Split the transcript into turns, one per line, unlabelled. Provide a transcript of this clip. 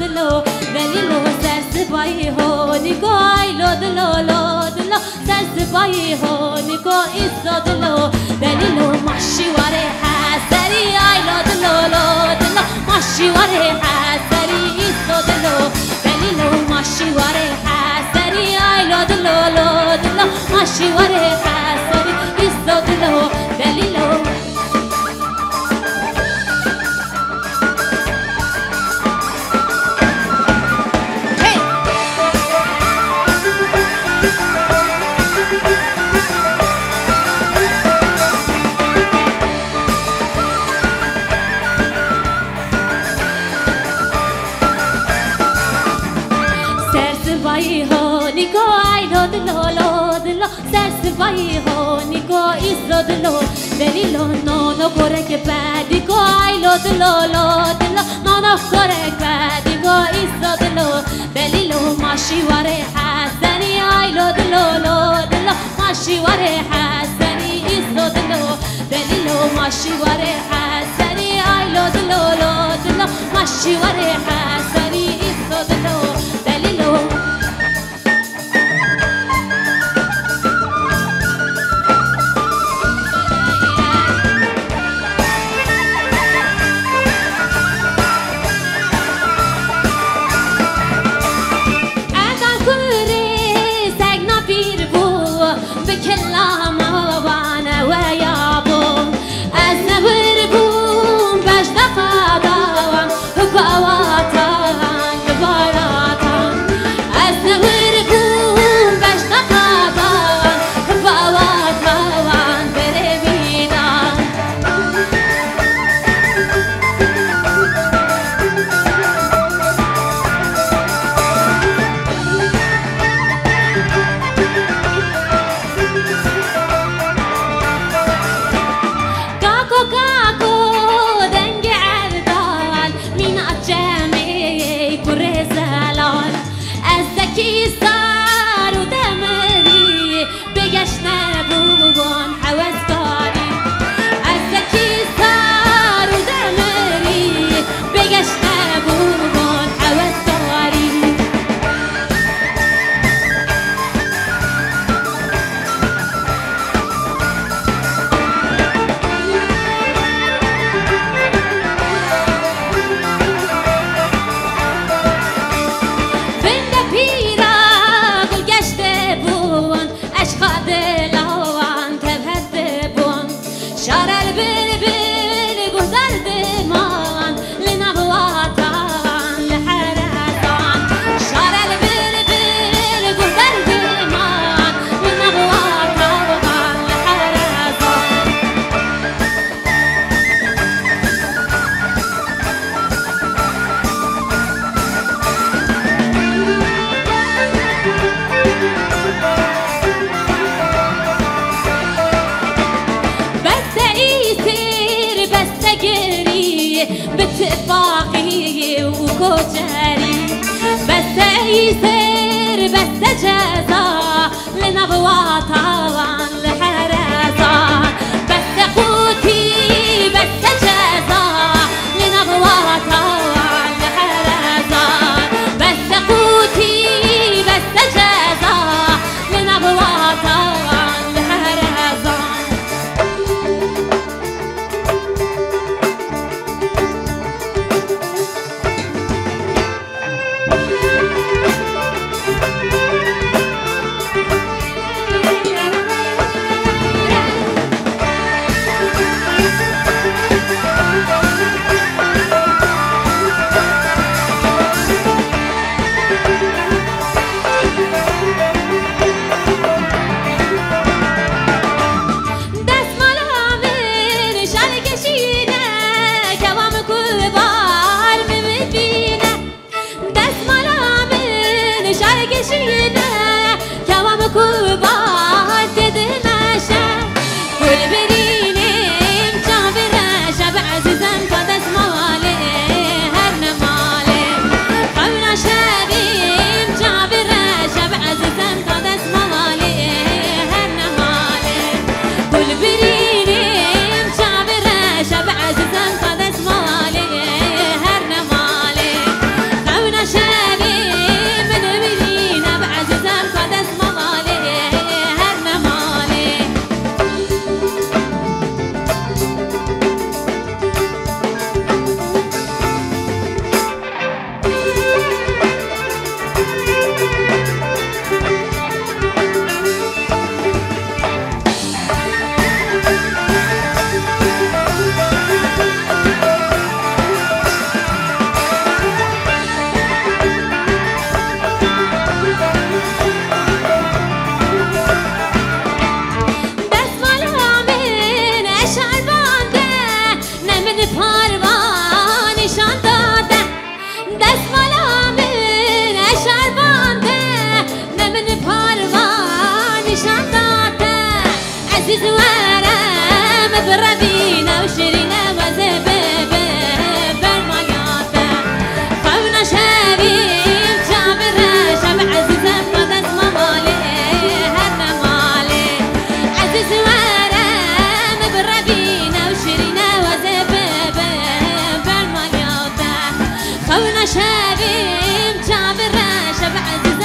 دلو دلیلو سر سپایی ها نگاه لو دلو سر سپایی ها نگاه ایستا دلو دلیلو ماشیواره حسری ای لو دلو ماشیواره حسری ایستا دلو دلیلو ماشیواره حسری ای لو دلو ماشیواره حسری ایستا دلو دلیلو سرسبایی ها نگاه ایستا دلو دلیلو نانو کرک بعدی گای لو دلو نانو کرک بعدی گای ایستا دلو دلیلو ماشیواره حسنی ای لو دلو ماشیواره حسنی ایستا دلو دلیلو ماشیواره حسنی ای لو دلو ماشیواره حسنی ایستا دلو دلیلو باتفاقی و کجری بس ایسر بس جزا لنبواتان لحرزان بس قوتي بس جزا لنبواتان لحرزان بس قوتي بس جزا لنبواتان لحرزان بربينا وشرينا وزبابة بالمياتا خونا شبيب جابر شب عزيزة مدد ممالي هرنا مالي عزيز ورم بربينا وشرينا وزبابة بالمياتا خونا شبيب جابر شب عزيزة